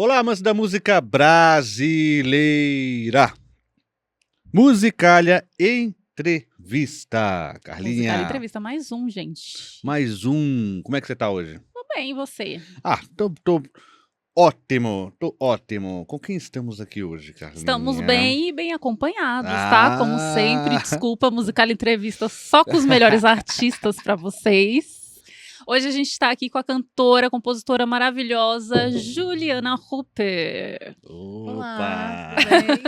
Olá, amantes da música brasileira. Musicalha Entrevista. Musicalha Carlinha, Entrevista, mais um, gente. mais um. Como é que você tá hoje? Tô bem, e você? Tô ótimo, tô ótimo. Com quem estamos aqui hoje, Carlinha? Estamos bem e bem acompanhados, tá? Como sempre, Ah, desculpa, Musicalha Entrevista só com os melhores artistas pra vocês. Hoje a gente tá aqui com a cantora, compositora maravilhosa, Juliana Rupert. Olá, opa! tudo bem?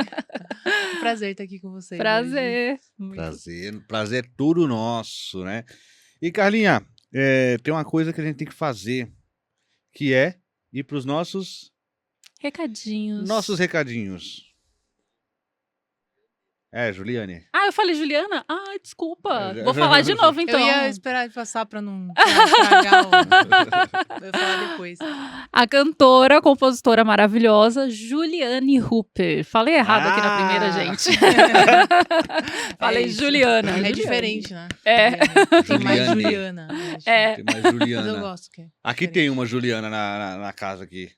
Um prazer estar aqui com vocês hoje. Prazer. Prazer todo nosso, né? E Carlinha, tem uma coisa que a gente tem que fazer, que é ir pros nossos recadinhos. Juliane. Ah, eu falei Juliana? Ah, desculpa. Vou falar de novo, então. Eu ia esperar ele passar pra não estragar Eu ia falar depois. A cantora, compositora maravilhosa, Juliane Rupert. Falei errado aqui na primeira, gente. Falei isso. Juliana. É Juliane. diferente, né? É. Tem mais Juliane. Juliana. É. Tem mais Mas eu Juliana. gosto que é Aqui diferente. tem uma Juliana na casa aqui.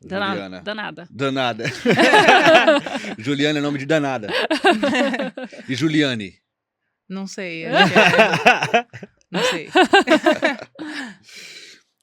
Juliana. Danada. Danada. Juliana é nome de danada. E Juliane? Não sei. Acho que é... Não sei.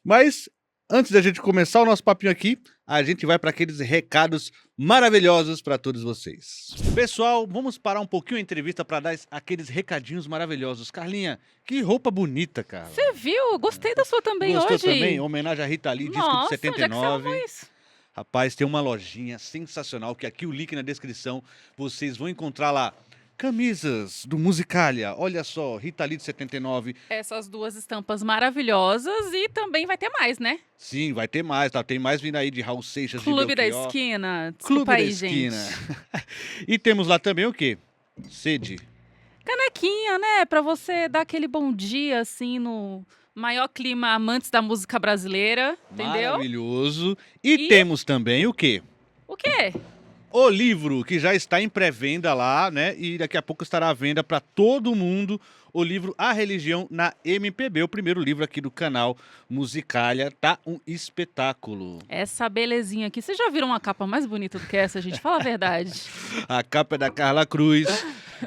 Mas, antes da gente começar o nosso papinho aqui, a gente vai para aqueles recados maravilhosos para todos vocês. Pessoal, vamos parar um pouquinho a entrevista para dar aqueles recadinhos maravilhosos. Carlinha, que roupa bonita, cara. Você viu? Gostei da sua também Gostou hoje. também? Homenagem a Rita Lee, disco de Nossa, onde é que você 79. arrumou isso? Rapaz, tem uma lojinha sensacional, que aqui o link na descrição, vocês vão encontrar lá. Camisas do Musicalha, olha só, Rita Lee de 79. Essas duas estampas maravilhosas e também vai ter mais, né? Sim, vai ter mais, tá? Tem mais vindo aí de Raul Seixas, Clube de da Belchior. Esquina. Clube Desculpa da aí, Esquina. gente. E temos lá também o quê? Sede. Canequinha, né? Pra você dar aquele bom dia, assim, no maior clima amantes da música brasileira, entendeu? Maravilhoso. E E- temos também o quê? O quê? O livro, que já está em pré-venda lá, né? E daqui a pouco estará à venda para todo mundo. O livro A Religião na MPB, o primeiro livro aqui do canal Musicalha. Tá um espetáculo. Essa belezinha aqui. Vocês já viram uma capa mais bonita do que essa, gente? Fala a verdade. A capa é da Carla Cruz.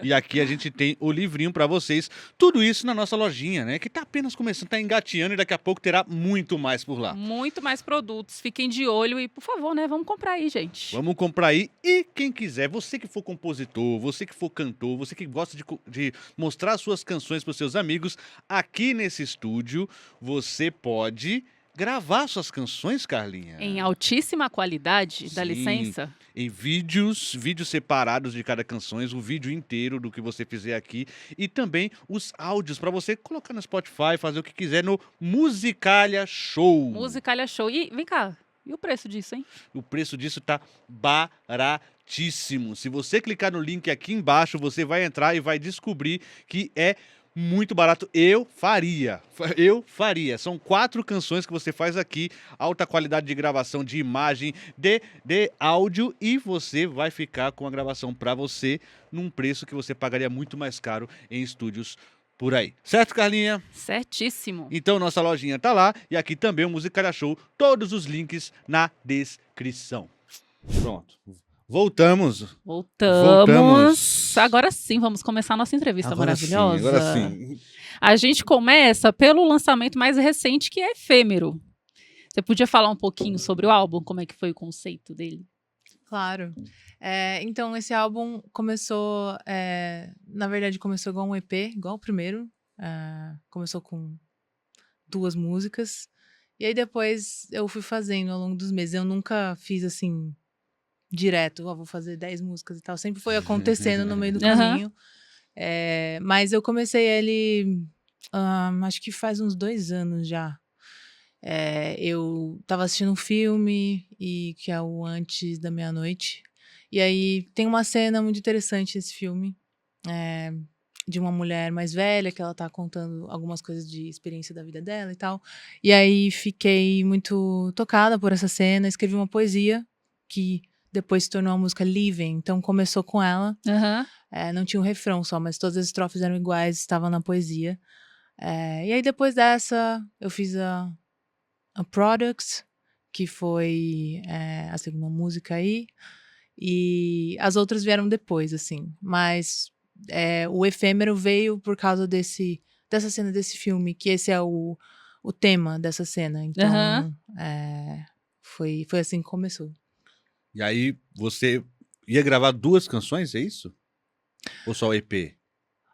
E aqui a gente tem o livrinho para vocês. Tudo isso na nossa lojinha, né? Que tá apenas começando, tá engateando e daqui a pouco terá muito mais por lá. Muito mais produtos. Fiquem de olho e, por favor, né? Vamos comprar aí, gente. Vamos comprar aí. E quem quiser, você que for compositor, você que for cantor, você que gosta de mostrar suas canções para os seus amigos, aqui nesse estúdio você pode gravar suas canções, Carlinha. Em altíssima qualidade, dá Sim. licença. Em vídeos separados de cada canção, o vídeo inteiro do que você fizer aqui e também os áudios para você colocar no Spotify, fazer o que quiser no Musicalha Show. Musicalha Show. E vem cá, e o preço disso, hein? O preço disso tá baratíssimo. Se você clicar no link aqui embaixo, você vai entrar e vai descobrir que é muito barato. Eu faria. São 4 canções que você faz aqui, alta qualidade de gravação, de imagem, de áudio, e você vai ficar com a gravação para você num preço que você pagaria muito mais caro em estúdios por aí. Certo, Carlinha? Certíssimo. Então nossa lojinha tá lá e aqui também o Musicalha Show, todos os links na descrição. Pronto. Voltamos. Agora sim, vamos começar a nossa entrevista maravilhosa. Agora sim. A gente começa pelo lançamento mais recente, que é Efêmero. Você podia falar um pouquinho sobre o álbum? Como é que foi o conceito dele? Claro. Então, esse álbum começou... na verdade, começou igual um EP, igual o primeiro. Começou com 2 músicas. E aí, depois, eu fui fazendo ao longo dos meses. Eu nunca fiz, assim, direto. Vou fazer 10 músicas e tal. Sempre foi acontecendo no meio do Aham. caminho. Mas eu comecei ele... acho que faz uns 2 anos já. Eu tava assistindo um filme, que é o Antes da Meia-Noite. E aí tem uma cena muito interessante nesse filme, de uma mulher mais velha, que ela tá contando algumas coisas de experiência da vida dela e tal. E aí fiquei muito tocada por essa cena, escrevi uma poesia, que depois se tornou a música Living. Então começou com ela, Aham. não tinha um refrão só, mas todas as estrofes eram iguais, estavam na poesia. E aí depois dessa, eu fiz a Products, que foi a segunda música aí. E as outras vieram depois, assim. Mas o efêmero veio por causa dessa cena desse filme, que esse é o tema dessa cena. Então, Aham. foi assim que começou. E aí você ia gravar 2 canções, é isso? Ou só o EP?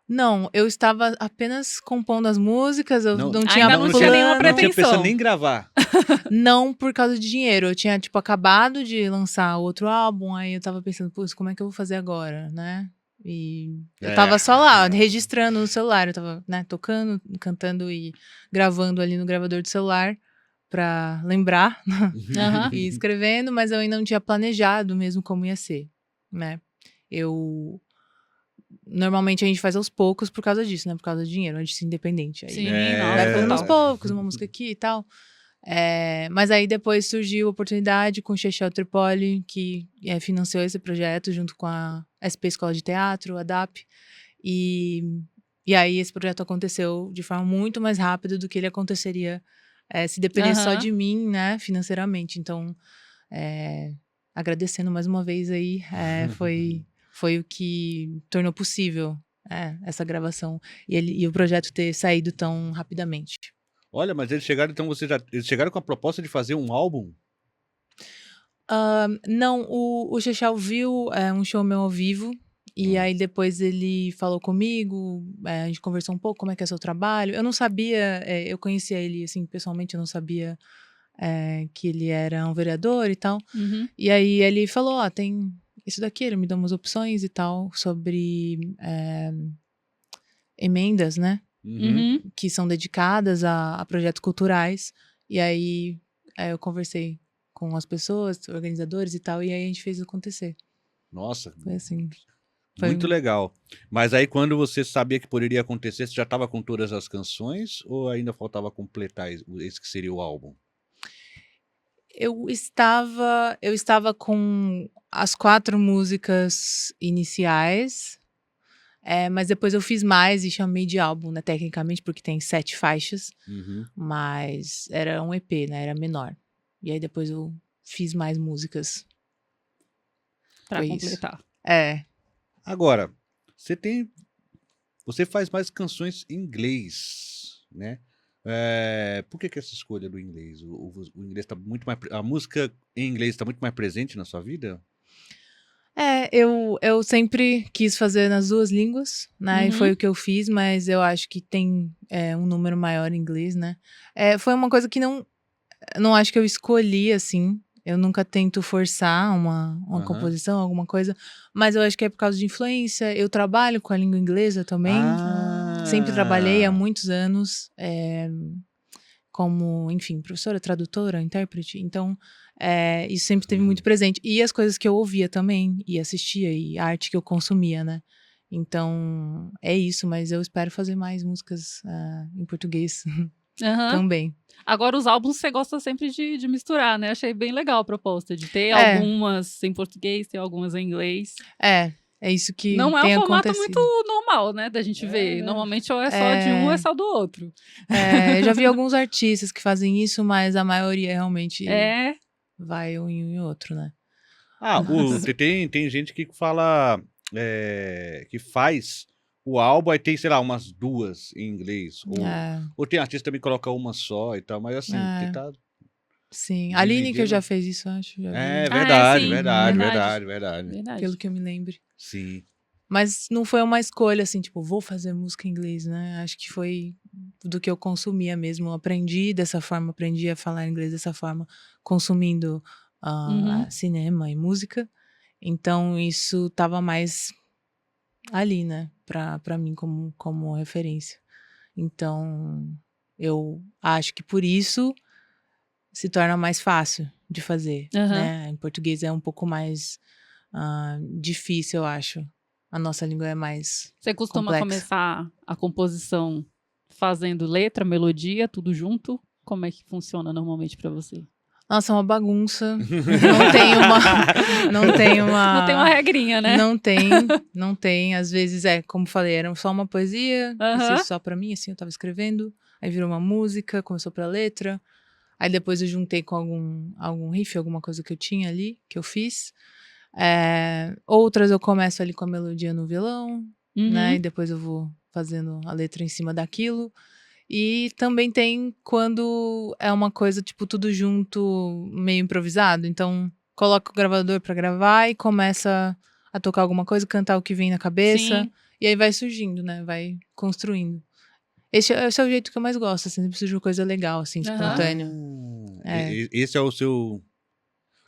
Não, eu estava apenas compondo as músicas, eu Não, não tinha Ainda não tinha nenhuma plano. não tinha pensado pretensão. nem em gravar. Não por causa de dinheiro. Eu tinha, tipo, acabado de lançar outro álbum, aí eu tava pensando, putz, como é que eu vou fazer agora, né? E eu tava só lá, registrando no celular. Eu tava, né, tocando, cantando e gravando ali no gravador do celular pra lembrar Aham. e escrevendo, mas eu ainda não tinha planejado mesmo como ia ser, né? Normalmente a gente faz aos poucos por causa disso, né? Por causa do dinheiro, a gente se independente. Aí Sim, É. vai nossa, fazendo aos total. poucos, uma música aqui e tal. Mas aí depois surgiu a oportunidade com o Chechel Tripoli, que financiou esse projeto junto com a SP Escola de Teatro, a DAP. E aí esse projeto aconteceu de forma muito mais rápida do que ele aconteceria se dependesse só Aham. de mim, né, financeiramente. Então, agradecendo mais uma vez aí, foi o que tornou possível essa gravação e o projeto ter saído tão rapidamente. Olha, mas eles chegaram, então eles chegaram com a proposta de fazer um álbum? Não, o Chechel viu um show meu ao vivo, e aí depois ele falou comigo, a gente conversou um pouco como é que é seu trabalho. Eu não sabia, eu conhecia ele assim pessoalmente, eu não sabia que ele era um vereador e tal. Uhum. E aí ele falou, tem isso daqui, ele me deu umas opções e tal, sobre emendas, né? Uhum. Que são dedicadas a projetos culturais. E aí eu conversei com as pessoas, organizadores e tal, e aí a gente fez acontecer. Nossa, Foi assim. muito legal. Mas aí quando você sabia que poderia acontecer, você já estava com todas as canções ou ainda faltava completar esse que seria o álbum? Eu estava com as 4 músicas iniciais, mas depois eu fiz mais e chamei de álbum, né, tecnicamente, porque tem 7 faixas, Uhum. mas era um EP, né, era menor. E aí depois eu fiz mais músicas. Pra Foi isso. completar. Agora, você faz mais canções em inglês, né? Por que essa escolha do inglês? O inglês tá muito mais, a música em inglês está muito mais presente na sua vida? Eu sempre quis fazer nas 2 línguas, né, e foi Uhum. o que eu fiz, mas eu acho que tem um número maior em inglês, né. Foi uma coisa que não acho que eu escolhi, assim, eu nunca tento forçar uma Aham. composição, alguma coisa, mas eu acho que é por causa de influência. Eu trabalho com a língua inglesa também, sempre trabalhei há muitos anos, como, enfim, professora, tradutora, intérprete, então isso sempre esteve muito presente. E as coisas que eu ouvia também, e assistia, e a arte que eu consumia, né. Então, é isso, mas eu espero fazer mais músicas em português Aham. também. Agora, os álbuns você gosta sempre de misturar, né? Achei bem legal a proposta de ter É. algumas em português, ter algumas em inglês. É isso que Não é um tem formato acontecido. muito normal, né, da gente ver. Normalmente ou é só de um ou é só do outro. Eu já vi alguns artistas que fazem isso, mas a maioria realmente vai um em outro, né. Tem gente que fala, que faz o álbum, aí tem, sei lá, umas 2 em inglês, ou tem artista também que coloca uma só e tal, mas assim, tentar Sim. A Lineker dividir, já fez isso, acho, já vi. verdade, sim, verdade, verdade. verdade. Verdade. Pelo que eu me lembre. Sim. Mas não foi uma escolha, assim, tipo, vou fazer música em inglês, né. Acho que foi do que eu consumia mesmo. Eu aprendi dessa forma, aprendi a falar inglês dessa forma, consumindo Uhum. cinema e música. Então isso estava mais ali, né, pra mim como referência. Então, eu acho que por isso se torna mais fácil de fazer, Aham. né. Em português é um pouco mais difícil, eu acho. A nossa língua é mais Você costuma complexa. começar a composição fazendo letra, melodia, tudo junto? Como é que funciona normalmente pra você? Nossa, é uma bagunça. Não tem uma Não tem uma regrinha, né? Não tem. Às vezes como falei, era só uma poesia, Aham. preciso só pra mim, assim, eu estava escrevendo, aí virou uma música, começou pra letra, Aí depois eu juntei com algum riff, alguma coisa que eu tinha ali, que eu fiz. Outras eu começo ali com a melodia no violão, né? E depois eu vou fazendo a letra em cima daquilo. E também tem quando é uma coisa, tipo, tudo junto, meio improvisado. Então, coloca o gravador pra gravar e começa a tocar alguma coisa, cantar o que vem na cabeça. Sim. E aí vai surgindo, né? Vai construindo. Esse é o jeito que eu mais gosto, assim. Sempre surge uma coisa legal, assim, espontânea. Esse é o seu...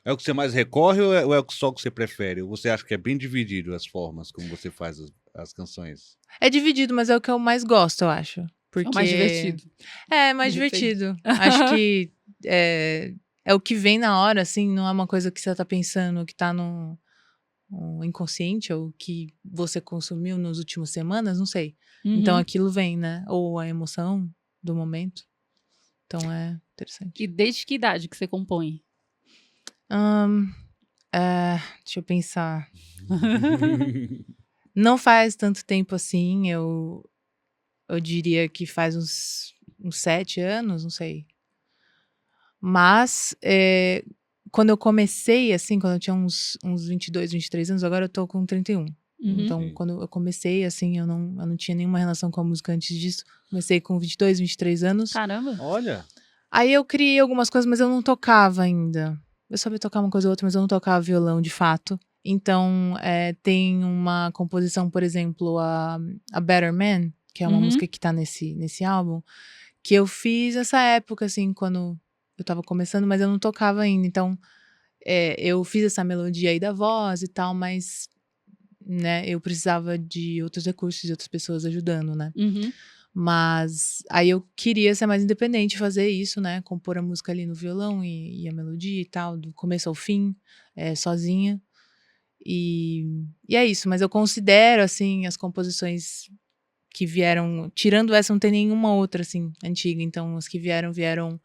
É o que você mais recorre ou é só o que você prefere? Ou você acha que é bem dividido as formas como você faz as canções? É dividido, mas é o que eu mais gosto, eu acho. É Porque... o mais divertido. É, mais De repente. divertido. Acho que é o que vem na hora, assim, não é uma coisa que você tá pensando, que tá no inconsciente, ou que você consumiu nas últimas semanas, não sei. Então aquilo vem, né? Ou a emoção do momento. Então é interessante. E desde que idade que você compõe? Deixa eu pensar. Não faz tanto tempo assim, eu diria que faz uns 7 anos, não sei. Mas, quando eu comecei, assim, quando eu tinha uns 22, 23 anos, agora eu tô com 31. Então, Sim. quando eu comecei, assim, eu não tinha nenhuma relação com a música antes disso. Comecei com 22, 23 anos. Caramba. Olha, Aí eu criei algumas coisas, mas eu não tocava ainda. Eu sabia tocar uma coisa ou outra, mas eu não tocava violão, de fato. Então, tem uma composição, por exemplo, a Better Man, que é uma música que tá nesse álbum, que eu fiz nessa época, assim, quando eu tava começando, mas eu não tocava ainda. Então, eu fiz essa melodia aí da voz e tal, mas, né, eu precisava de outros recursos, de outras pessoas ajudando, né? Mas aí eu queria ser mais independente, fazer isso, né? Compor a música ali no violão e a melodia e tal, do começo ao fim, sozinha. E é isso, mas eu considero, assim, as composições que vieram... Tirando essa, não tem nenhuma outra, assim, antiga. Então, as que vieram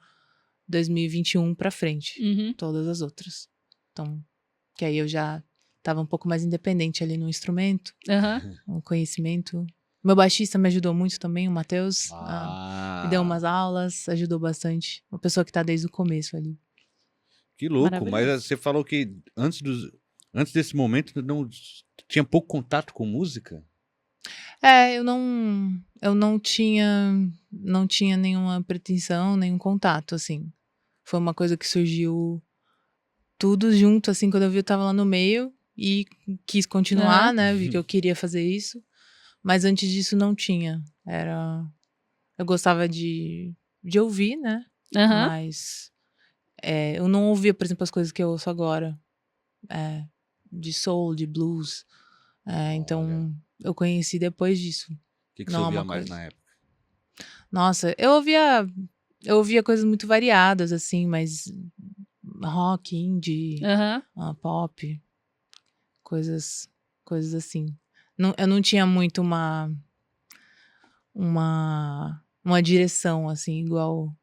2021 pra frente. Todas as outras. Então, que aí eu já tava um pouco mais independente ali no instrumento, no conhecimento. Meu baixista me ajudou muito também, o Matheus. Me deu umas aulas, ajudou bastante. Uma pessoa que tá desde o começo ali. que louco. Mas Maravilhoso. você falou que antes desse momento não tinha pouco contato com música? Eu não tinha nenhuma pretensão, nenhum contato, assim. Foi uma coisa que surgiu tudo junto, assim, quando eu vi, eu tava lá no meio e quis continuar, né? Vi que eu queria fazer isso. Mas antes disso não tinha. Eu gostava de ouvir, né? Mas eu não ouvia, por exemplo, as coisas que eu ouço agora. De soul, de blues. Então, eu conheci depois disso. O que você Não é ouvia uma mais coisa. na época? Nossa, eu ouvia coisas muito variadas, assim, mas rock, indie, pop, coisas assim. Eu não tinha muito uma direção, assim, igual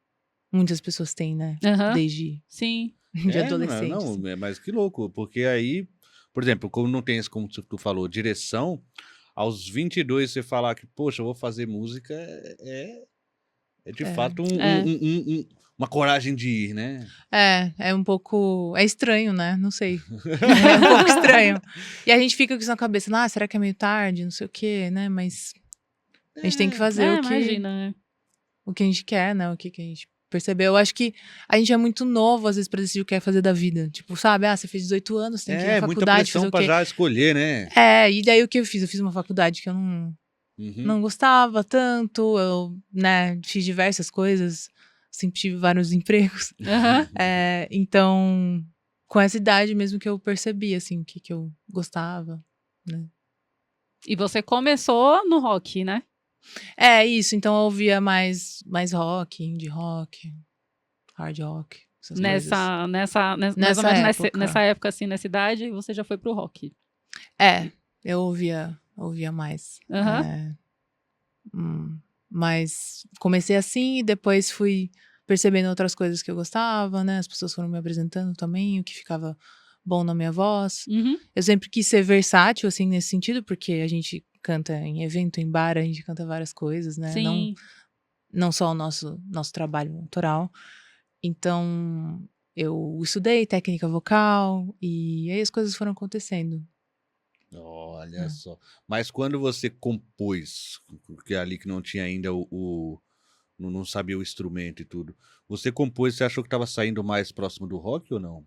muitas pessoas têm, né? Desde Sim. de adolescente. Não, Assim. mas que louco, porque aí, por exemplo, como não tem esse, como tu falou, direção, aos 22 você falar que, poxa, eu vou fazer música, é de fato uma coragem de ir, né? É um pouco... É estranho, né? Não sei. É um pouco estranho. E a gente fica com isso na cabeça, será que é meio tarde? Não sei o quê, né? Mas a gente tem que fazer Imagina, né? o que a gente quer, né? O que a gente percebeu. Eu acho que a gente é muito novo, às vezes, pra decidir o que quer fazer da vida. Tipo, sabe? Você fez 18 anos, tem que ir na Muita faculdade, pressão fazer o pra quê? já escolher, né? E daí o que eu fiz? Eu fiz uma faculdade que eu não gostava tanto. Eu, né, fiz diversas coisas. Sempre tive vários empregos. Então, com essa idade mesmo que eu percebi, assim, o que eu gostava, né? E você começou no rock, né? Isso. Então eu ouvia mais rock, indie rock, hard rock, essas coisas. Mais ou menos época. nessa época, assim, nessa idade, você já foi pro rock. Eu ouvia mais. Mas comecei assim e depois fui percebendo outras coisas que eu gostava, né? As pessoas foram me apresentando também, o que ficava bom na minha voz. Eu sempre quis ser versátil, assim, nesse sentido, porque a gente canta em evento, em bar, a gente canta várias coisas, né? Sim. Não só o nosso trabalho autoral. Então, eu estudei técnica vocal e aí as coisas foram acontecendo. Olha É. só. Mas quando você compôs, porque ali que não tinha ainda não sabia o instrumento e tudo, você compôs, você achou que estava saindo mais próximo do rock ou não?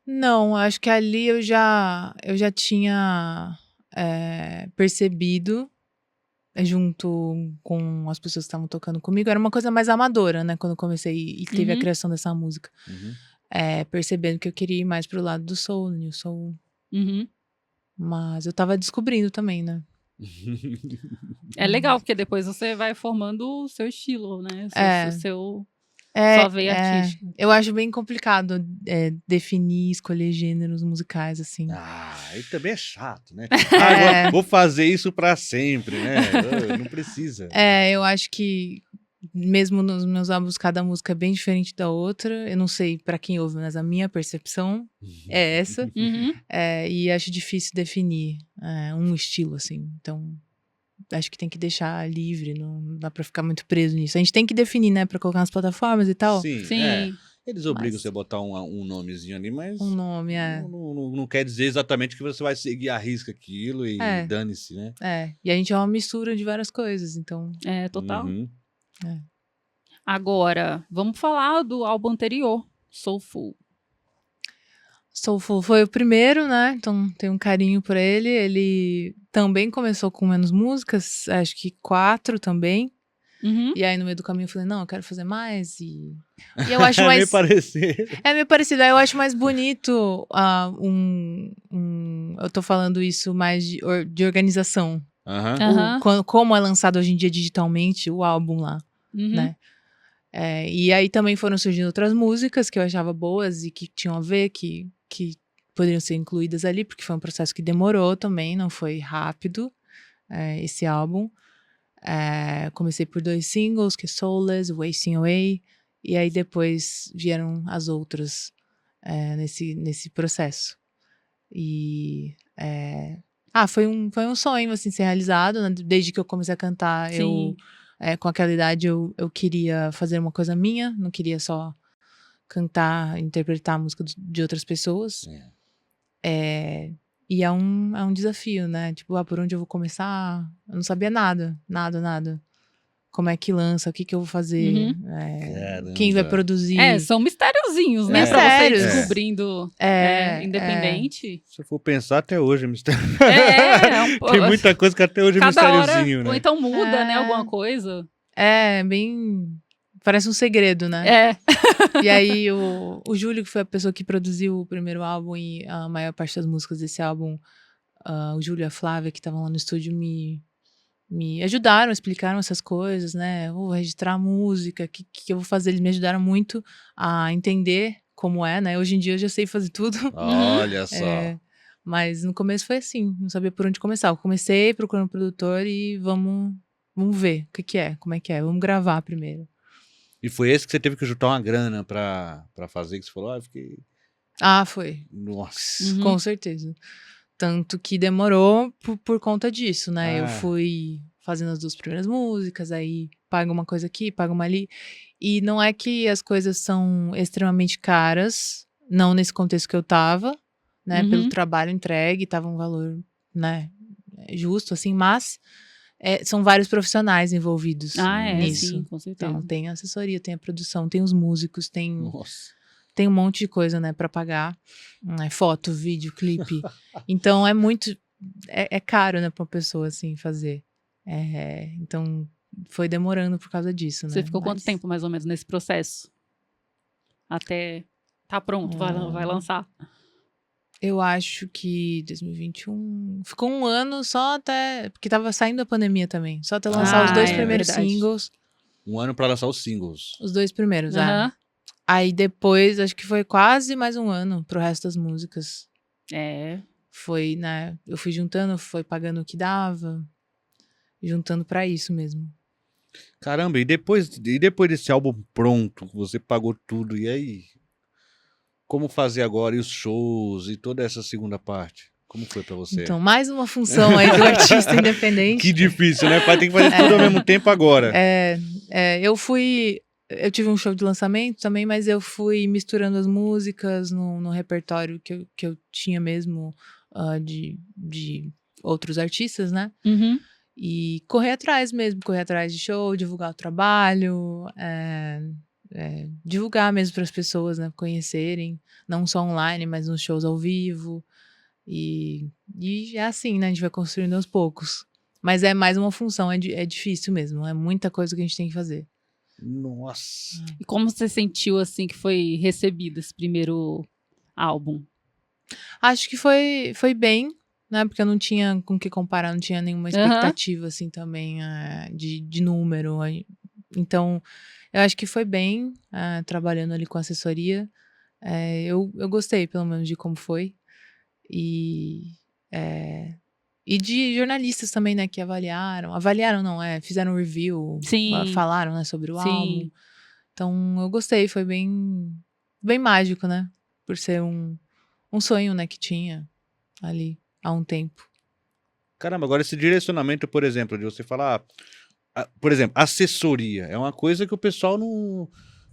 Não, acho que ali eu já tinha percebido, junto com as pessoas que estavam tocando comigo, era uma coisa mais amadora, né? Quando eu comecei e teve a Uhum. criação dessa música. Uhum. Percebendo que eu queria ir mais pro lado do soul, new soul. Uhum. Mas eu tava descobrindo também, né? É legal, porque depois você vai formando o seu estilo, né? Sua veia artística. Eu acho bem complicado definir, escolher gêneros musicais, assim. E também é chato, né? É. Agora vou fazer isso pra sempre, né? Não precisa. Eu acho que mesmo nos meus álbuns, cada música é bem diferente da outra. Eu não sei pra quem ouve, mas a minha percepção é essa. Uhum. E acho difícil definir um estilo, assim. Então, acho que tem que deixar livre, não dá pra ficar muito preso nisso. A gente tem que definir, né, pra colocar nas plataformas e tal. Sim, Sim. eles obrigam Mas- você a botar um nomezinho ali, mas Um nome, não quer dizer exatamente que você vai seguir à risca aquilo e É. dane-se, né? E a gente é uma mistura de várias coisas, então... É, total. Uhum. Agora, vamos falar do álbum anterior, Soulful. Soulful foi o primeiro, né? Então tem um carinho por ele. Ele também começou com menos músicas, acho que 4 também. Uhum. E aí no meio do caminho eu falei, não, eu quero fazer mais. E eu acho É mais... meio parecido. É meio parecido. Aí eu acho mais bonito eu tô falando isso mais de organização. Aham. Aham. Como é lançado hoje em dia digitalmente o álbum lá, Uhum. né? E aí também foram surgindo outras músicas que eu achava boas e que tinham a ver, que poderiam ser incluídas ali, porque foi um processo que demorou também, não foi rápido, esse álbum. Comecei por 2 singles, que é Soulless, Wasting Away, e aí depois vieram as outras nesse processo. E foi um sonho assim, ser realizado, né? Desde que eu comecei a cantar, Sim. com aquela idade eu queria fazer uma coisa minha, não queria só cantar, interpretar a música de outras pessoas. E é um desafio, né? Tipo, por onde eu vou começar? Eu não sabia nada. Como é que lança? O que eu vou fazer? Quem vai Caramba. produzir? São mistériozinhos, né? É. Pra você ir Mistérios. descobrindo independente. Se eu for pensar, até hoje é mistério. É Tem muita coisa que até hoje é cada hora, mistériozinho, ou né? então muda, né? Alguma coisa. Bem... Parece um segredo, né? É. E aí, o Júlio, que foi a pessoa que produziu o primeiro álbum e a maior parte das músicas desse álbum, o Júlio e a Flávia, que estavam lá no estúdio, me ajudaram, explicaram essas coisas, né? Vou registrar a música, o que eu vou fazer? Eles me ajudaram muito a entender como é, né? Hoje em dia eu já sei fazer tudo. Olha só. Mas no começo foi assim, não sabia por onde começar. Eu comecei procurando um produtor e vamos ver o que é, como é que é. Vamos gravar primeiro. E foi esse que você teve que juntar uma grana pra fazer, que você falou, eu fiquei... Foi. Nossa. Uhum. Com certeza. Tanto que demorou por conta disso, né? Eu Ah. fui fazendo as 2 primeiras músicas, aí paga uma coisa aqui, paga uma ali. E não é que as coisas são extremamente caras, não nesse contexto que eu tava, né? Uhum. Pelo trabalho entregue, tava um valor, né, justo, assim, mas são vários profissionais envolvidos nisso. Sim, com certeza. Então, tem a assessoria, tem a produção, tem os músicos, tem Nossa. um monte de coisa, né, pra pagar. Foto, vídeo, clipe. Então, é muito... É caro, né, pra uma pessoa, assim, fazer. Então, foi demorando por causa disso, né? Você ficou quanto tempo, mais ou menos, nesse processo? Até tá pronto, vai lançar. Eu acho que 2021... Ficou 1 ano só até... Porque tava saindo a pandemia também. Só até lançar os 2 primeiros verdade. singles. 1 ano pra lançar os singles. Os 2 primeiros, Aham. Aí depois, acho que foi quase mais 1 ano pro resto das músicas. Foi, né? Eu fui juntando, foi pagando o que dava. Juntando pra isso mesmo. Caramba, e depois desse álbum pronto, você pagou tudo, e aí? Como fazer agora? E os shows e toda essa segunda parte? Como foi pra você? Então, mais uma função aí do artista independente. Que difícil, né? Tem que fazer tudo ao mesmo tempo agora. Eu fui eu tive um show de lançamento também, mas eu fui misturando as músicas no repertório que eu tinha mesmo de outros artistas, né? Uhum. E correr atrás mesmo, correr atrás de show, divulgar o trabalho, divulgar mesmo para as pessoas, né, conhecerem, não só online, mas nos shows ao vivo. E é assim, né, a gente vai construindo aos poucos. Mas é mais uma função, é difícil mesmo, é muita coisa que a gente tem que fazer. Nossa. E como você sentiu, assim, que foi recebido esse primeiro álbum? Acho que foi bem, né, porque eu não tinha com o que comparar, não tinha nenhuma expectativa, assim, também, de número. Então, eu acho que foi bem, trabalhando ali com assessoria. Eu gostei, pelo menos, de como foi. E de jornalistas também, né, que avaliaram não, fizeram review, Sim. falaram, né, sobre o Sim. álbum. Então, eu gostei, foi bem, bem mágico, né, por ser um sonho, né, que tinha ali há um tempo. Caramba, agora esse direcionamento, por exemplo, de você falar, por exemplo, assessoria, é uma coisa que o pessoal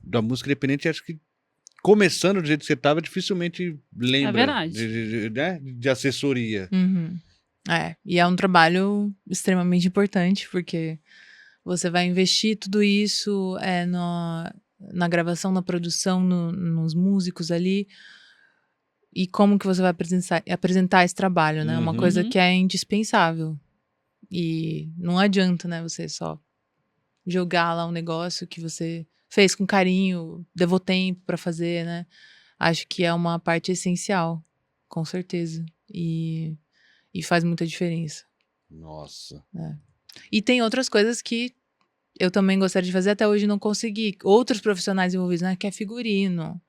da música independente, acho que começando do jeito que você estava, dificilmente lembra verdade. né, de assessoria. Uhum. E é um trabalho extremamente importante, porque você vai investir tudo isso na gravação, na produção, nos músicos ali. E como que você vai apresentar esse trabalho, né? Uma coisa Uhum. que é indispensável. E não adianta, né, você só jogar lá um negócio que você fez com carinho, levou tempo pra fazer, né? Acho que é uma parte essencial, com certeza. E faz muita diferença. Nossa. E tem outras coisas que eu também gostaria de fazer, até hoje não consegui. Outros profissionais envolvidos, né? Que é figurino,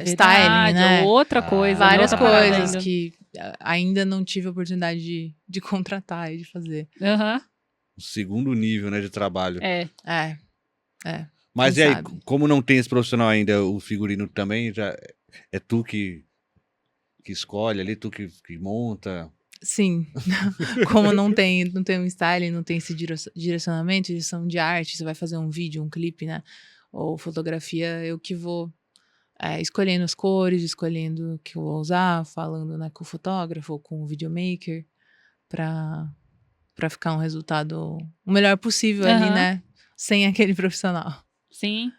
styling, né? Outra coisa. Várias outra parada coisas ainda. que ainda não tive a oportunidade de contratar e de fazer. Aham. O segundo nível, né, de trabalho. Mas quem e aí, sabe? como não tem esse profissional ainda, o figurino também, já é tu que escolhe ali, tu que monta? Sim. Como não tem um styling, não tem esse direcionamento, direção de arte, você vai fazer um vídeo, um clipe, né? Ou fotografia, eu que vou escolhendo as cores, escolhendo o que eu vou usar, falando, né, com o fotógrafo ou com o videomaker, pra ficar um resultado o melhor possível ali, Aham. né? Sem aquele profissional. Sim.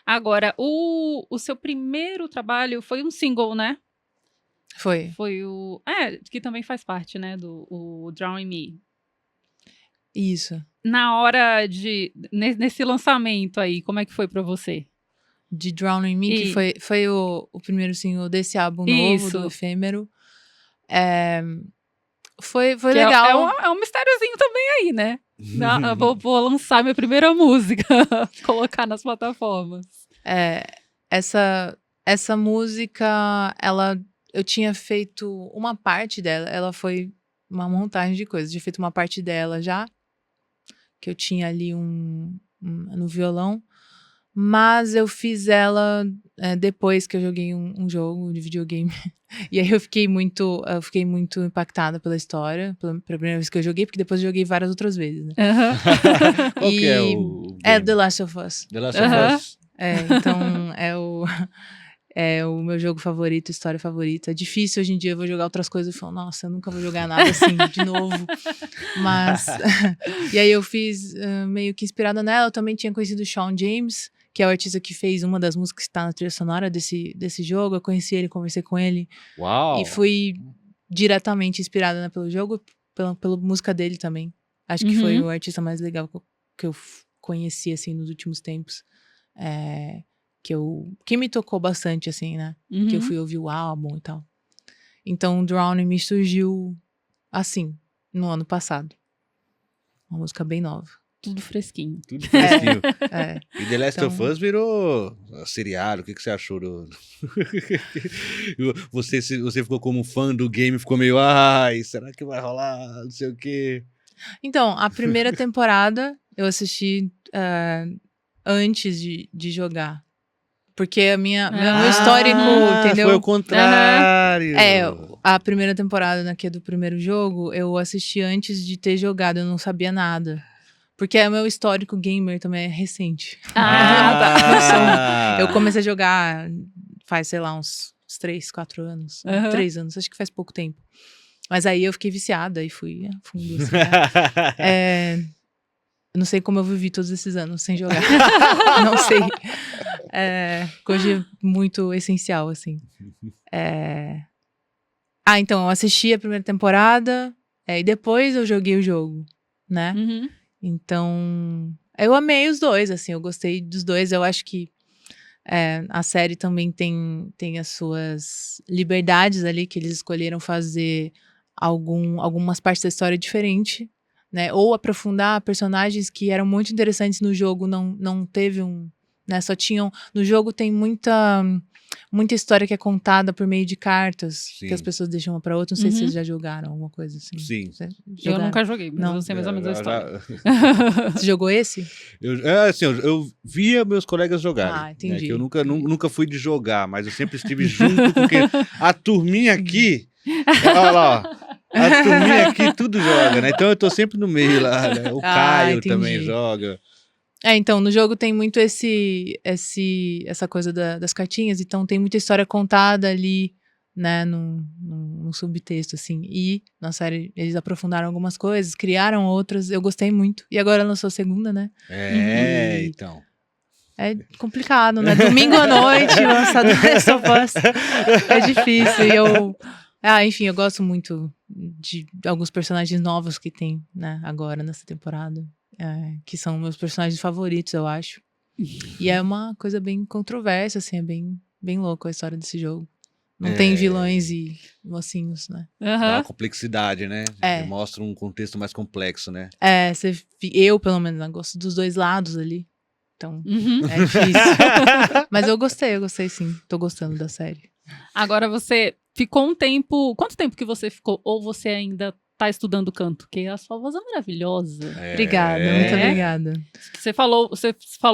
Agora, o seu primeiro trabalho foi um single, né? Foi. Foi o... que também faz parte, né? O Drown Me. Isso. Na hora nesse lançamento aí, como é que foi pra você? De Drowning Me, que foi o primeiro single desse álbum novo, do Efêmero. Foi Que legal. É um mistériozinho também aí, né? Vou lançar minha primeira música, colocar nas plataformas. Essa música, eu tinha feito uma parte dela, ela foi uma montagem de coisas. Eu tinha feito uma parte dela já, que eu tinha ali no violão, mas eu fiz ela depois que eu joguei um jogo de videogame. E aí eu fiquei muito impactada pela história, pela primeira vez que eu joguei, porque depois eu joguei várias outras vezes, né? Qual que é o game? The Last of Us. The Last of Us. Então é o meu jogo favorito, história favorita. É difícil hoje em dia, eu vou jogar outras coisas e falo, nossa, eu nunca vou jogar nada assim de novo. Mas, e aí eu fiz meio que inspirada nela. Eu também tinha conhecido o Shawn James, que é o artista que fez uma das músicas que está na trilha sonora desse jogo. Eu conheci ele, conversei com ele. Uau! E fui diretamente inspirada, né, pelo jogo, pela música dele também. Acho que foi o artista mais legal que eu conheci, assim, nos últimos tempos. Que me tocou bastante, assim, né? Que eu fui ouvir o álbum e tal. Então, Drowning Me surgiu assim, no ano passado. Uma música bem nova. Tudo fresquinho. Tudo fresquinho. E The Last Então, of Us virou seriado. O que você achou do... Você ficou como fã do game, ficou meio, ai, será que vai rolar? Não sei o quê. Então, a primeira temporada eu assisti antes de jogar. Porque meu histórico, entendeu? Foi o contrário. A primeira temporada, né, que é do primeiro jogo, eu assisti antes de ter jogado, eu não sabia nada. Porque o meu histórico gamer também é recente. tá. Eu comecei a jogar faz, sei lá, uns 3, 4 anos. Aham. 3 anos, acho que faz pouco tempo. Mas aí eu fiquei viciada e fui a fundo, assim, né? Eu não sei como eu vivi todos esses anos sem jogar. Não sei. Hoje é muito essencial, assim. Então, eu assisti a primeira temporada e depois eu joguei o jogo, né? Uhum. Então, eu amei os dois, assim, eu gostei dos dois. Eu acho que a série também tem as suas liberdades ali, que eles escolheram fazer algumas partes da história diferente, né? Ou aprofundar personagens que eram muito interessantes no jogo, não teve né? Só tinham... No jogo tem muita história que é contada por meio de cartas, Sim. que as pessoas deixam uma pra outra. Não sei se Uhum. vocês já jogaram alguma coisa assim. Sim. Vocês Eu jogaram? nunca joguei, mas Não. eu sei mais ou menos a história. Você jogou esse? Eu via meus colegas jogarem. Ah, entendi. Que eu nunca fui de jogar, mas eu sempre estive junto, porque a turminha aqui, olha lá, ó, a turminha aqui tudo joga, né? Então eu tô sempre no meio lá, né? O Caio entendi. também joga. Então, no jogo tem muito essa coisa das cartinhas, então tem muita história contada ali, né, num subtexto, assim. E na série eles aprofundaram algumas coisas, criaram outras, eu gostei muito. E agora lançou a segunda, né? Então. É complicado, né? Domingo à noite, lançar The Last of Us. É difícil. Enfim, eu gosto muito de alguns personagens novos que tem, né, agora nessa temporada. Que são meus personagens favoritos, eu acho. E é uma coisa bem controversa, assim, é bem, bem louco a história desse jogo. Não tem vilões e mocinhos, né? Dá uma Uhum. complexidade, né? Mostra um contexto mais complexo, né? Eu, pelo menos, né, gosto dos dois lados ali. Então, Uhum. é difícil. Mas eu gostei sim. Tô gostando da série. Agora você ficou um tempo... Quanto tempo que você ficou? Ou você ainda tá estudando canto? Porque a sua voz é maravilhosa. Obrigada, muito obrigada. Você falou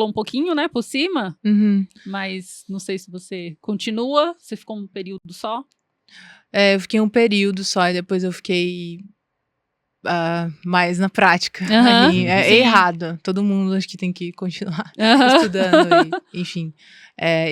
um pouquinho, né, por cima, Uhum. mas não sei se você continua, você ficou um período só? Eu fiquei um período só e depois eu fiquei mais na prática. Aham, Ali. É sim. errado. Todo mundo acho que tem que continuar Aham. estudando. Enfim,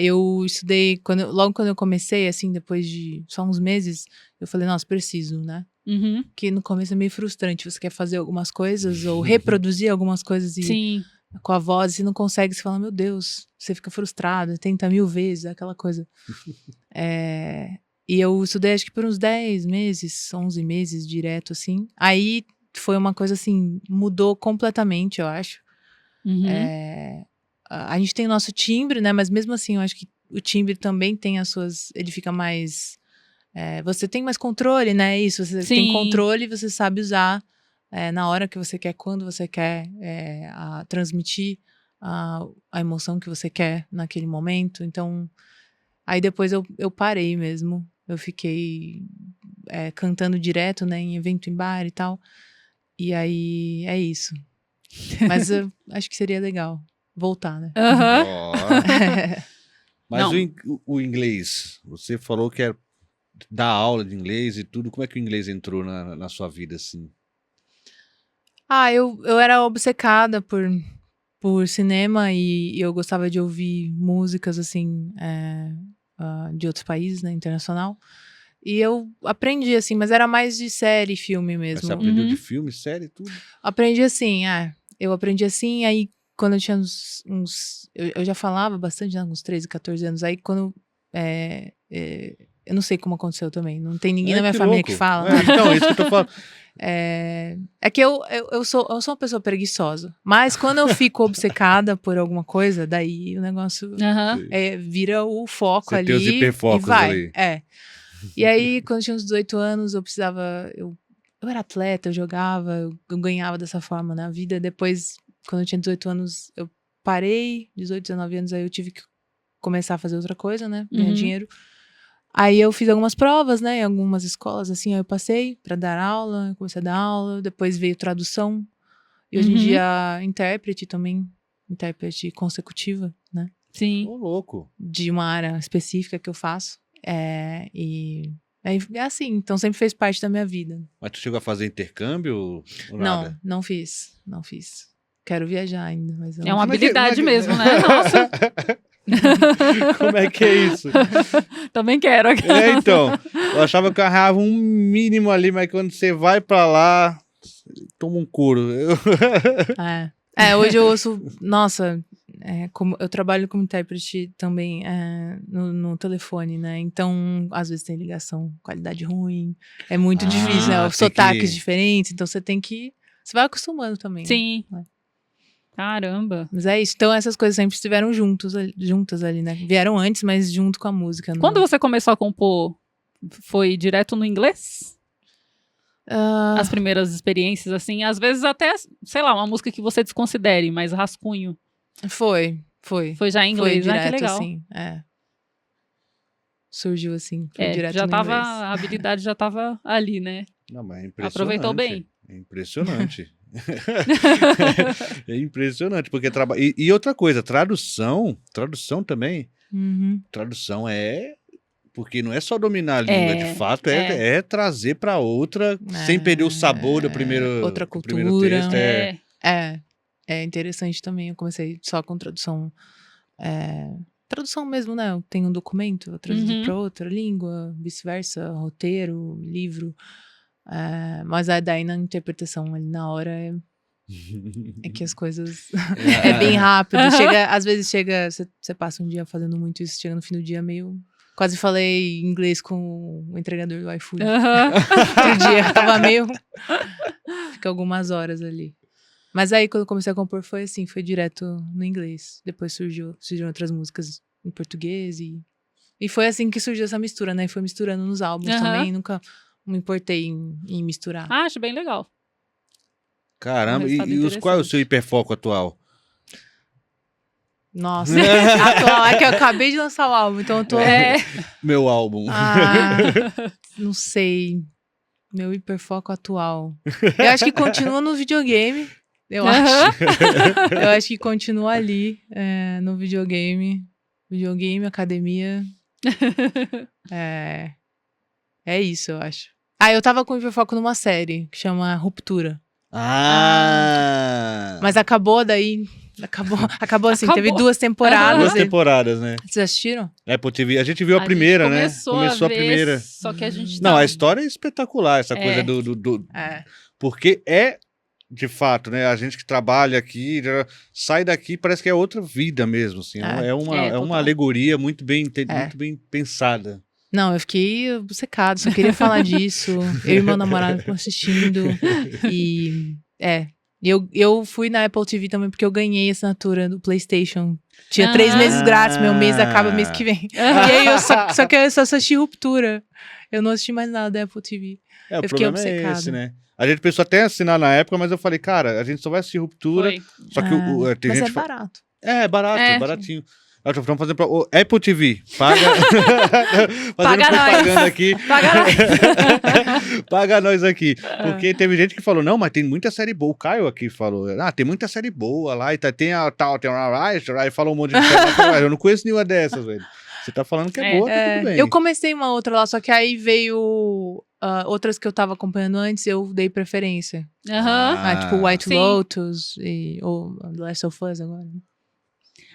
eu estudei logo quando eu comecei, assim, depois de só uns meses, eu falei, nossa, preciso, né? Uhum. Porque no começo é meio frustrante. Você quer fazer algumas coisas ou reproduzir algumas coisas e Sim. com a voz, e não consegue, você fala, meu Deus, você fica frustrado, tenta 1000 vezes, aquela coisa. E eu estudei acho que por uns 10 meses, 11 meses direto, assim. Aí foi uma coisa assim, mudou completamente, eu acho. Uhum. A gente tem o nosso timbre, né? Mas mesmo assim, eu acho que o timbre também tem as suas... Ele fica mais... você tem mais controle, né? Isso, você Sim. tem controle e você sabe usar na hora que você quer, quando você quer transmitir a emoção que você quer naquele momento. Então, aí depois eu parei mesmo. Eu fiquei cantando direto, né? Em evento, em bar e tal. E aí, é isso. Mas eu acho que seria legal voltar, né? Aham. Ó. Mas Não. o inglês, você falou que dar aula de inglês e tudo. Como é que o inglês entrou na sua vida, assim? Eu era obcecada por cinema e eu gostava de ouvir músicas, assim, de outros países, né, internacional. E eu aprendi, assim, mas era mais de série, filme Mas mesmo. você aprendeu de Uhum. filme, série, tudo? Aprendi assim, eu aprendi assim, aí quando eu tinha eu já falava bastante, né, uns 13, 14 anos, aí quando eu não sei como aconteceu também, não tem ninguém na minha que família louco. que fala nada. Então, isso que eu tô falando. É que eu sou uma pessoa preguiçosa, mas quando eu fico obcecada por alguma coisa, daí o negócio Aham. vira o foco Você ali tem os hiperfocos e vai. ali. E aí, quando eu tinha uns 18 anos, eu precisava... Eu era atleta, eu jogava, eu ganhava dessa forma na vida. Depois, quando eu tinha 18 anos, eu parei, 18, 19 anos, aí eu tive que começar a fazer outra coisa, né? Ganhar Uhum. dinheiro. Aí eu fiz algumas provas, né? Em algumas escolas, assim, aí eu passei pra dar aula, comecei a dar aula, depois veio tradução. E hoje em Uhum. dia, intérprete também, intérprete consecutiva, né? Sim. Ô, louco. De uma área específica que eu faço. E é assim, então sempre fez parte da minha vida. Mas tu chegou a fazer intercâmbio ou nada? Não fiz. Quero viajar ainda, mas eu É uma Como é que- habilidade como é que- mesmo, né? Nossa, Como é que é isso? também quero. É, então, eu achava que eu arrava um mínimo ali, mas quando você vai pra lá, toma um couro. Hoje eu ouço, nossa, como eu trabalho como intérprete também no telefone, né? Então, às vezes tem ligação, qualidade ruim, é muito difícil, né? tem Os sotaques que- diferentes, então você vai acostumando também. Né? Sim. É. Caramba. Mas é isso, então essas coisas sempre estiveram juntas ali, né? Vieram antes, mas junto com a música. Né? Quando você começou a compor, foi direto no inglês? As primeiras experiências, assim, às vezes até, sei lá, uma música que você desconsidere, mas rascunho. Foi. Foi já em Foi inglês, né? Que direto, legal. assim, Surgiu assim, foi direto já no tava, inglês. a habilidade já tava ali, né? Não, mas é impressionante. Aproveitou bem. É impressionante. É impressionante, porque e outra coisa, tradução também, Uhum. tradução porque não é só dominar a língua, de fato, é. é trazer pra outra, sem perder o sabor do primeiro, outra do primeiro cultura. texto. É interessante também. Eu comecei só com tradução. Tradução mesmo, né? Eu tenho um documento, eu traduzo para outra língua, vice-versa, roteiro, livro. Mas aí daí na interpretação ali na hora é que as coisas é bem rápido. Às vezes você passa um dia fazendo muito isso, chega no fim do dia meio. Quase falei inglês com o entregador do iFood. Outro dia, tava meio. Fica algumas horas ali. Mas aí, quando eu comecei a compor, foi assim, foi direto no inglês. Depois surgiram outras músicas em português. E foi assim que surgiu essa mistura, né? E foi misturando nos álbuns também. Nunca me importei em misturar. Acho bem legal. Caramba, Um resultado qual é o interessante. seu hiperfoco atual? Nossa, atual é que eu acabei de lançar o álbum, então eu tô. Meu álbum. Não sei. Meu hiperfoco atual. Eu acho que continua no videogame. Eu acho que continua ali, no videogame. Videogame, academia. É isso, eu acho. Eu tava com hiperfoco numa série que chama Ruptura. Mas acabou daí. Acabou assim, teve 2 temporadas. 2 temporadas, né? Vocês assistiram? Apple TV. A gente viu a primeira, né? Começou a ver, primeira. Só que a gente Não, a história é espetacular, essa coisa do... É. Porque de fato, né? A gente que trabalha aqui, sai daqui, parece que é outra vida mesmo, assim. É uma total. alegoria muito bem pensada. Não, eu fiquei obcecado, só queria falar disso. Eu e meu namorado assistindo. E eu fui na Apple TV também porque eu ganhei a assinatura do PlayStation. Tinha 3 meses grátis, meu mês acaba mês que vem. E aí só que eu só assisti Ruptura. Eu não assisti mais nada da Apple TV. O fiquei problema é obcecada. esse, né? A gente pensou até em assinar na época, mas eu falei, cara, a gente só vai assistir Ruptura. Foi. Só que tem Mas gente é barato. barato, baratinho. Nós estamos fazendo pra Apple TV. Paga. Fazendo Paga nós. propaganda aqui. Paga nós. Paga nós aqui. Porque teve gente que falou, não, mas tem muita série boa. O Caio aqui falou, tem muita série boa lá. E tem a tal, tem uma Rise, aí falou um monte de série. Eu não conheço nenhuma dessas, velho. Você tá falando que é boa, tá tudo bem. Eu comecei uma outra lá, só que aí veio outras que eu tava acompanhando antes, eu dei preferência. Tipo White Sim. Lotus ou The Last of Us agora.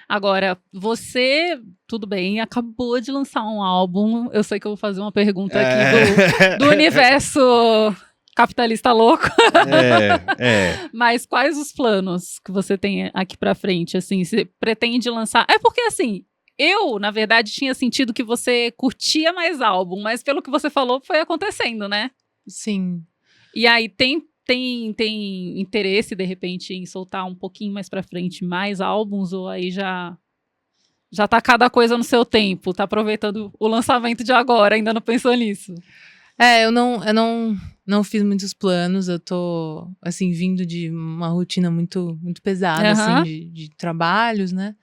Agora, você, tudo bem, acabou de lançar um álbum. Eu sei que eu vou fazer uma pergunta aqui do universo capitalista louco. Mas quais os planos que você tem aqui pra frente? Assim, você pretende lançar? É porque, assim, eu, na verdade, tinha sentido que você curtia mais álbum, mas pelo que você falou, foi acontecendo, né? Sim. E aí, tem interesse, de repente, em soltar um pouquinho mais pra frente mais álbuns? Ou aí já tá cada coisa no seu tempo? Tá aproveitando o lançamento de agora, ainda não pensou nisso? Eu não fiz muitos planos. Eu tô, assim, vindo de uma rotina muito, muito pesada, assim, de trabalhos, né?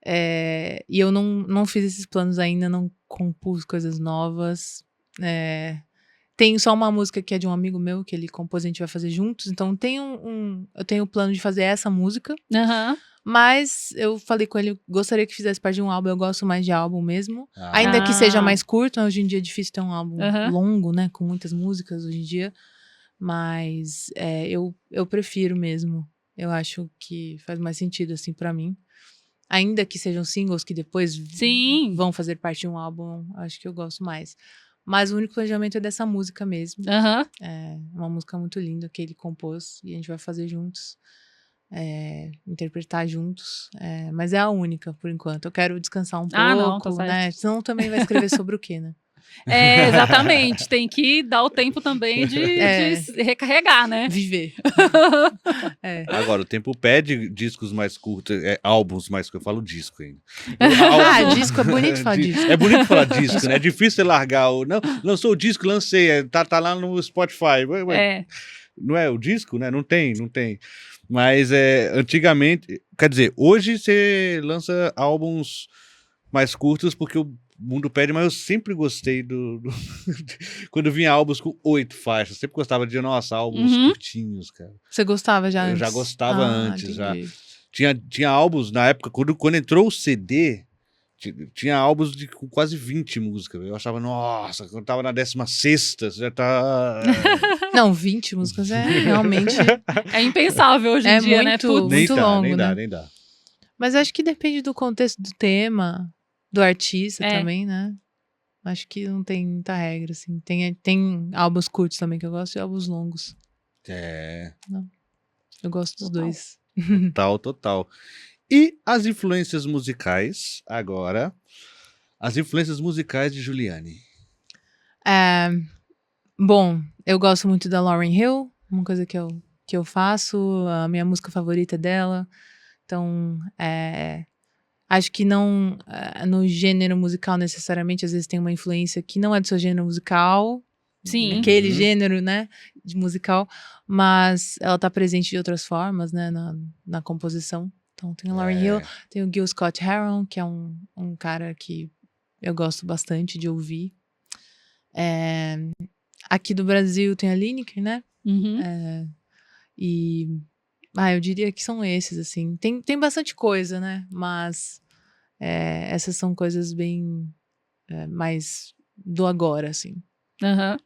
E eu não fiz esses planos ainda, não compus coisas novas. Tem só uma música que é de um amigo meu, que ele compôs, a gente vai fazer juntos. Então, eu tenho o plano de fazer essa música. Mas eu falei com ele, eu gostaria que fizesse parte de um álbum. Eu gosto mais de álbum mesmo. Ainda que seja mais curto. Hoje em dia é difícil ter um álbum longo, né? Com muitas músicas hoje em dia. Mas eu prefiro mesmo. Eu acho que faz mais sentido, assim, pra mim. Ainda que sejam singles que depois Sim. vão fazer parte de um álbum, acho que eu gosto mais. Mas o único planejamento é dessa música mesmo. Aham. É uma música muito linda que ele compôs e a gente vai fazer juntos. Interpretar juntos. Mas é a única, por enquanto. Eu quero descansar um Ah, não, tá pouco, certo. né? Senão também vai escrever sobre o quê, né? Exatamente. Tem que dar o tempo também de recarregar, né? Viver. Agora, o tempo pede discos mais curtos, álbuns mais curtos. Eu falo disco ainda. Disco é bonito falar disco. É bonito falar disco, né? É difícil você largar o... Não, lançou o disco, lancei, tá lá no Spotify. Ué, não é o disco, né? Não tem. Mas antigamente... Quer dizer, hoje você lança álbuns mais curtos porque o mundo pede, mas eu sempre gostei quando vinha álbuns com 8 faixas. Sempre gostava de, nossa, álbuns curtinhos, cara. Você gostava já antes? Eu já gostava antes, já. Entendi. Tinha álbuns, na época, quando entrou o CD, tinha álbuns com quase 20 músicas. Eu achava, nossa, quando tava na 16ª, já tá... Não, 20 músicas realmente... É impensável hoje em dia, né? Muito, muito longo, Nem dá. Mas acho que depende do contexto do tema, do artista também, né? Acho que não tem muita regra, assim. Tem álbuns curtos também que eu gosto e álbuns longos. Eu gosto dos dois. Total. E as influências musicais, agora. As influências musicais de Juliane. Bom, eu gosto muito da Lauryn Hill, uma coisa que eu faço, a minha música favorita dela. Então, acho que não no gênero musical necessariamente, às vezes tem uma influência que não é do seu gênero musical. Sim. Aquele gênero, né, de musical, mas ela tá presente de outras formas, né, na composição. Então tem a Lauryn Hill, tem o Gil Scott-Heron, que é um cara que eu gosto bastante de ouvir. Aqui do Brasil tem a Lineker, né? Eu diria que são esses, assim. Tem bastante coisa, né? Mas essas são coisas bem mais do agora, assim. O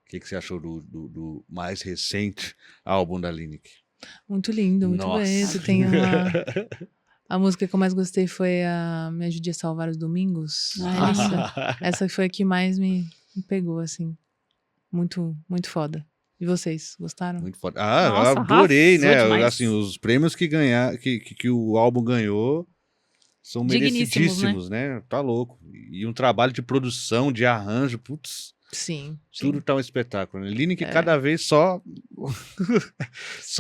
que você achou do mais recente álbum da Lineker? Muito lindo, muito bonito. Tem a música que eu mais gostei foi a Me Ajude a Salvar os Domingos. Essa foi a que mais me pegou, assim. Muito, muito foda. E vocês, gostaram? Muito foda. Nossa, adorei, né? demais. Assim, os prêmios que o álbum ganhou são merecidíssimos, né? Tá louco. E um trabalho de produção, de arranjo, putz. Sim. Tudo tá um espetáculo, né? Lineker cada vez só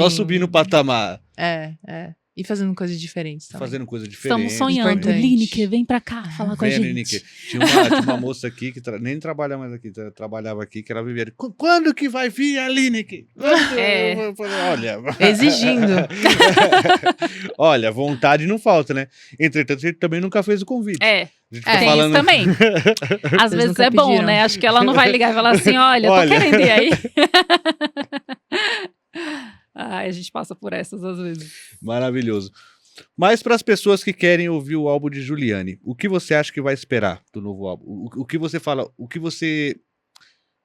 subindo o patamar. E fazendo coisas diferentes também. Fazendo coisa diferente. Estamos sonhando. Importante. Lineker, vem pra cá falar com a gente. Lineker. Tinha uma moça aqui que nem trabalha mais aqui, trabalhava aqui, que ela vivia. Quando que vai vir a Lineker? Eu falei, olha. Exigindo. Olha, vontade não falta, né? Entretanto, a gente também nunca fez o convite. A gente fica tem falando... isso também. Às vezes nunca é bom, pediram. né? Acho que ela não vai ligar e falar assim, olha, tô querendo ir aí. A gente passa por essas às vezes. Maravilhoso. Mas para as pessoas que querem ouvir o álbum de Juliane, o que você acha que vai esperar do novo álbum? O que você fala, o que você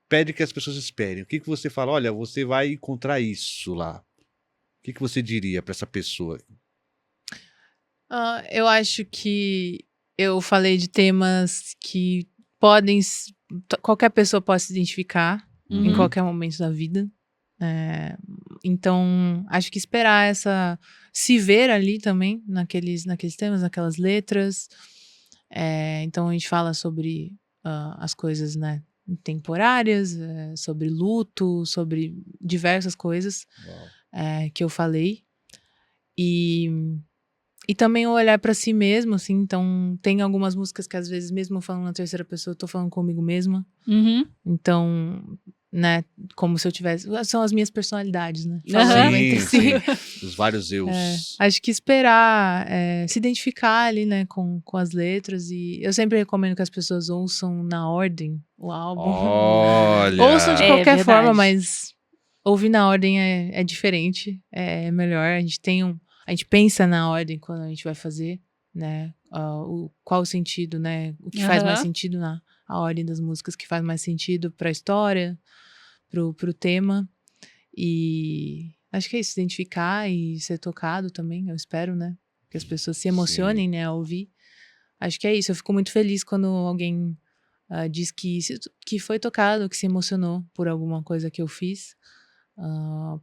pede que as pessoas esperem? O que você fala, olha, você vai encontrar isso lá? O que você diria para essa pessoa? Eu acho que eu falei de temas que qualquer pessoa pode se identificar em qualquer momento da vida. Então, acho que esperar se ver ali também, naqueles temas, naquelas letras. Então, a gente fala sobre as coisas, né, temporárias, sobre luto, sobre diversas coisas que eu falei. E também olhar pra si mesmo, assim. Então, tem algumas músicas que às vezes, mesmo falando na terceira pessoa, eu tô falando comigo mesma. Então, né, como se eu tivesse... São as minhas personalidades, né? Falando entre si. Os vários eus. Acho que esperar, se identificar ali, né, com as letras. E eu sempre recomendo que as pessoas ouçam na ordem o álbum. Olha! Ouçam de qualquer forma, mas ouvir na ordem é diferente. É melhor. A gente pensa na ordem quando a gente vai fazer, né? Qual o sentido, né? O que faz mais sentido a ordem das músicas, que faz mais sentido pra história, pro tema. E Acho que é isso, se identificar e ser tocado também, eu espero, né? Que as pessoas se emocionem, né, ao ouvir. Acho que é isso, eu fico muito feliz quando alguém diz que foi tocado, que se emocionou por alguma coisa que eu fiz.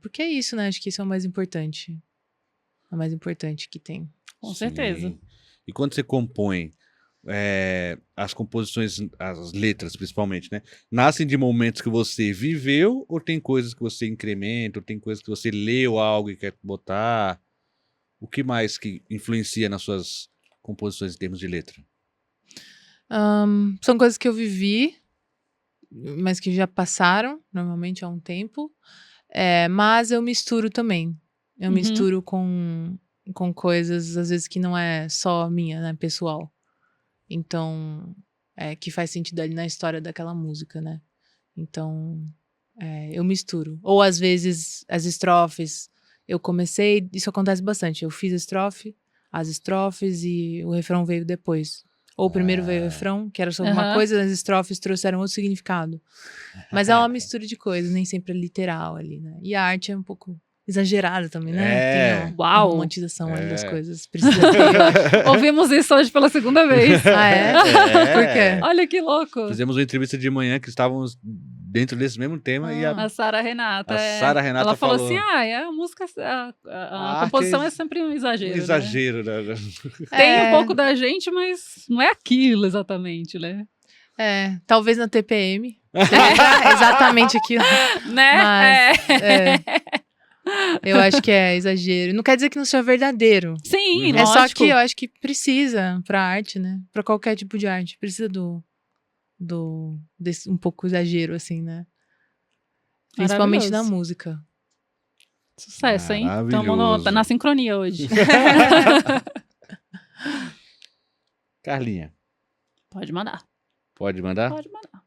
Porque é isso, né? Acho que isso é o mais importante. É o mais importante que tem. Com certeza. Sim. E quando você compõe, as composições, as letras principalmente, né? Nascem de momentos que você viveu ou tem coisas que você incrementa, ou tem coisas que você leu algo e quer botar? O que mais que influencia nas suas composições em termos de letra? São coisas que eu vivi, mas que já passaram, normalmente há um tempo. Mas eu misturo também. Eu Uhum. misturo com coisas, às vezes, que não é só minha, né? Pessoal. Então, que faz sentido ali na história daquela música, né? Então, eu misturo. Ou, às vezes, as estrofes. Eu comecei... Isso acontece bastante. Eu fiz a estrofe, as estrofes e o refrão veio depois. Ou primeiro veio o refrão, que era sobre uma Aham. coisa, as estrofes trouxeram outro significado. Mas é uma mistura de coisas, nem sempre é literal ali, né? E a arte é um pouco exagerada também, né? Tem uma Uau. romantização ali das É. coisas. Precisa ter, eu acho. Ouvimos isso hoje pela segunda vez. Ah, é? Por quê? Olha que louco. Fizemos uma entrevista de manhã que estávamos dentro desse mesmo tema e A Sara Renata. a Sara Renata ela falou falou. assim: a música, a A arte composição é é sempre um um exagero. exagero, né? Tem um pouco da gente, mas não é aquilo exatamente, né? Talvez na TPM. Seja exatamente aquilo. Né? Mas, eu acho que é exagero. Não quer dizer que não seja verdadeiro. Sim, Uhum. É lógico. só que eu acho que precisa pra arte, né? Pra qualquer tipo de arte. Precisa desse um pouco exagero, assim, né? Principalmente na Maravilhoso. música. Sucesso, hein? Maravilhoso. Tá na sincronia hoje. Carlinha, Pode mandar. pode mandar? Pode mandar.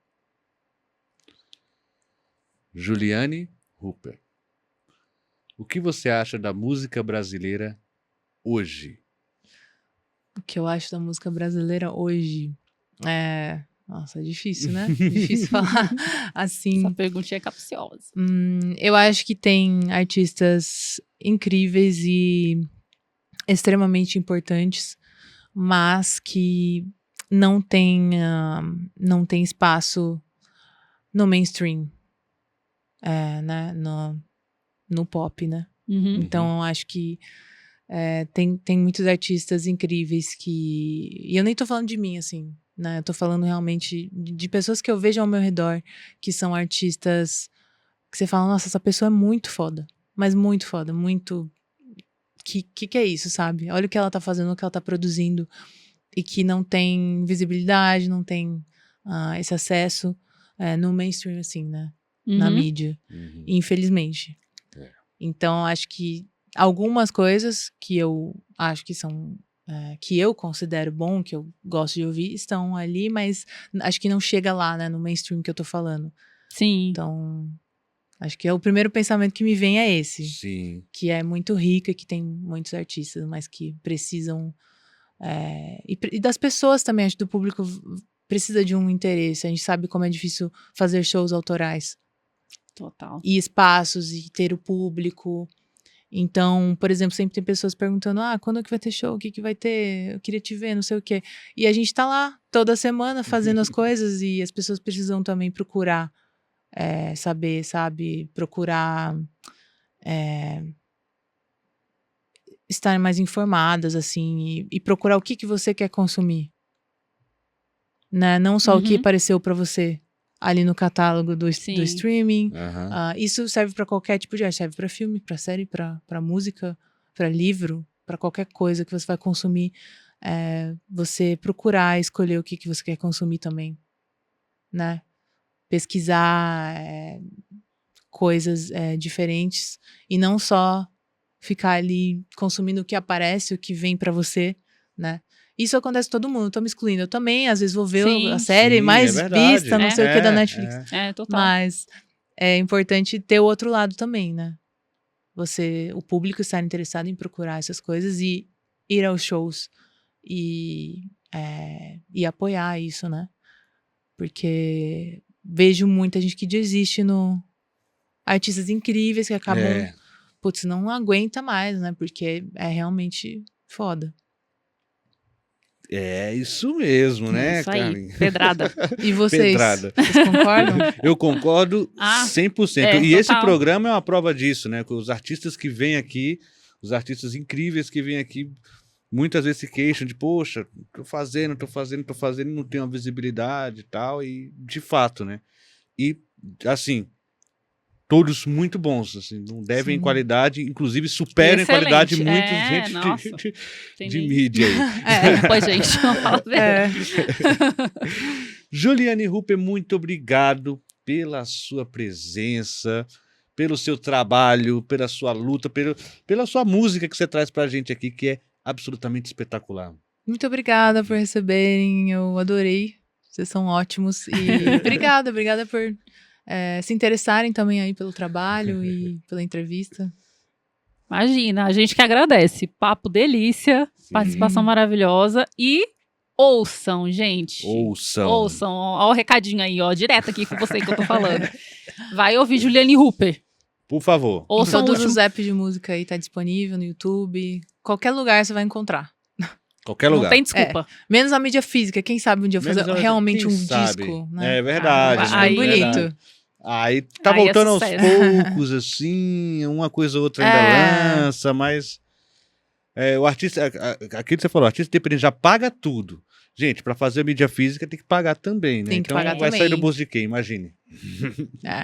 Juliane Hooper. O que você acha da música brasileira hoje? O que eu acho da música brasileira hoje Nossa, é difícil, né? Difícil falar assim. Essa perguntinha é capciosa. Eu acho que tem artistas incríveis e extremamente importantes, mas que não tem espaço no mainstream, né? No pop, né? Uhum. Então, eu acho que tem muitos artistas incríveis que... E eu nem tô falando de mim, assim, né? Eu tô falando realmente de pessoas que eu vejo ao meu redor, que são artistas que você fala, nossa, essa pessoa é muito foda. Mas muito foda, muito... Que é isso, sabe? Olha o que ela tá fazendo, o que ela tá produzindo. E que não tem visibilidade, não tem esse acesso no mainstream, assim, né? Na Uhum. mídia. Uhum. Infelizmente. Então, acho que algumas coisas que eu acho que são... que eu considero bom, que eu gosto de ouvir, estão ali, mas acho que não chega lá, né? No mainstream que eu tô falando. Sim. Então, acho que o primeiro pensamento que me vem é esse. Sim. Que é muito rico e que tem muitos artistas, mas que precisam... e das pessoas também, acho que do público precisa de um interesse. A gente sabe como é difícil fazer shows autorais. Total. E espaços, e ter o público. Então, por exemplo, sempre tem pessoas perguntando, quando é que vai ter show? O que vai ter? Eu queria te ver, não sei o quê. E a gente tá lá toda semana fazendo as coisas e as pessoas precisam também procurar saber, sabe? Procurar estar mais informadas, assim, e procurar o que você quer consumir. Né? Não só o que Uhum. apareceu pra você ali no catálogo do Sim. streaming. Aham. Isso serve pra qualquer tipo de arte. Serve pra filme, pra série, pra música, pra livro, pra qualquer coisa que você vai consumir. Você procurar escolher o que você quer consumir também. Né? Pesquisar coisas diferentes e não só ficar ali consumindo o que aparece, o que vem pra você, né? Isso acontece com todo mundo, tô me excluindo. Eu também, às vezes, vou ver Sim. a série Sim, mais é verdade. vista, não sei o que, da Netflix. Total. Mas é importante ter o outro lado também, né? O público estar interessado em procurar essas coisas e ir aos shows e apoiar isso, né? Porque vejo muita gente que desiste artistas incríveis que acabam putz, não aguenta mais, né? Porque é realmente foda. É isso mesmo, né, Isso aí, Carmen? pedrada. E vocês? Pedrada. Vocês concordam? Eu concordo 100%. E esse total. programa é uma prova disso, né? Com os artistas que vêm aqui, os artistas incríveis que vêm aqui, muitas vezes se queixam de, poxa, tô fazendo, não tenho uma visibilidade e tal, e de fato, né? E, assim, todos muito bons, assim, não devem em Sim. qualidade, inclusive superam em Excelente. qualidade muita É, gente nossa. de Tem nem- mídia aí. Desculpa, gente, não fala a verdade. Juliane Hooper, muito obrigado pela sua presença, pelo seu trabalho, pela sua luta, pela sua música que você traz pra gente aqui, que é absolutamente espetacular. Muito obrigada por receberem, eu adorei. Vocês são ótimos. E obrigada por se interessarem também aí pelo trabalho e pela entrevista. Imagina, a gente que agradece. Papo delícia, participação maravilhosa e ouçam, gente. Ouçam. Ouçam, ó o recadinho aí, ó, direto aqui com você que eu tô falando. Vai ouvir Juliane Hooper. Por favor. Ouçam o Todos último... os apps de música aí tá disponível no YouTube. Qualquer lugar você vai encontrar. Qualquer Não lugar. tem desculpa. Menos a mídia física. Quem sabe um dia Menos fazer a- realmente quem um sabe? disco, né? É verdade. Ah, né? aí- Bonito. Verdade. Aí tá Aí é voltando aos sucesso. poucos, assim, uma coisa ou outra ainda É. lança, mas o artista, aquilo que você falou, o artista independente já paga tudo. Gente, pra fazer a mídia física tem que pagar também, né? Tem que Então pagar vai sair do também. bolso de quem? Imagine.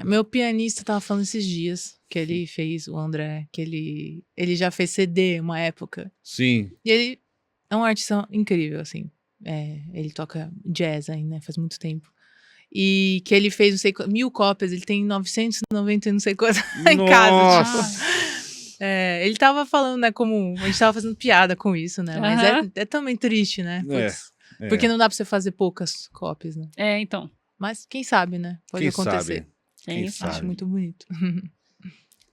Meu pianista tava falando esses dias que ele fez, o André, que ele já fez CD uma época. Sim. E ele é um artista incrível, assim. Ele toca jazz ainda, né? Faz muito tempo. E que ele fez, não sei, 1000 cópias, ele tem 990 e não sei quantas em casa. Nossa! Tipo, ele tava falando, né, como... A gente tava fazendo piada com isso, né? Mas Aham. é também triste, né? Putz, É. porque não dá pra você fazer poucas cópias, né? Então. Mas quem sabe, né? Pode Quem acontecer. sabe? Quem sabe? Acho muito bonito.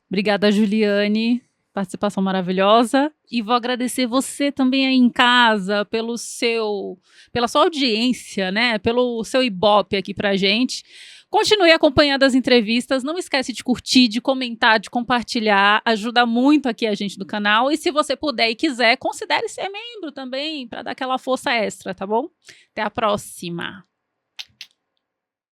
Obrigada, Juliane. Participação maravilhosa. E vou agradecer você também aí em casa pela sua audiência, né? Pelo seu ibope aqui pra gente. Continue acompanhando as entrevistas. Não esquece de curtir, de comentar, de compartilhar. Ajuda muito aqui a gente do canal. E se você puder e quiser, considere ser membro também, para dar aquela força extra, tá bom? Até a próxima.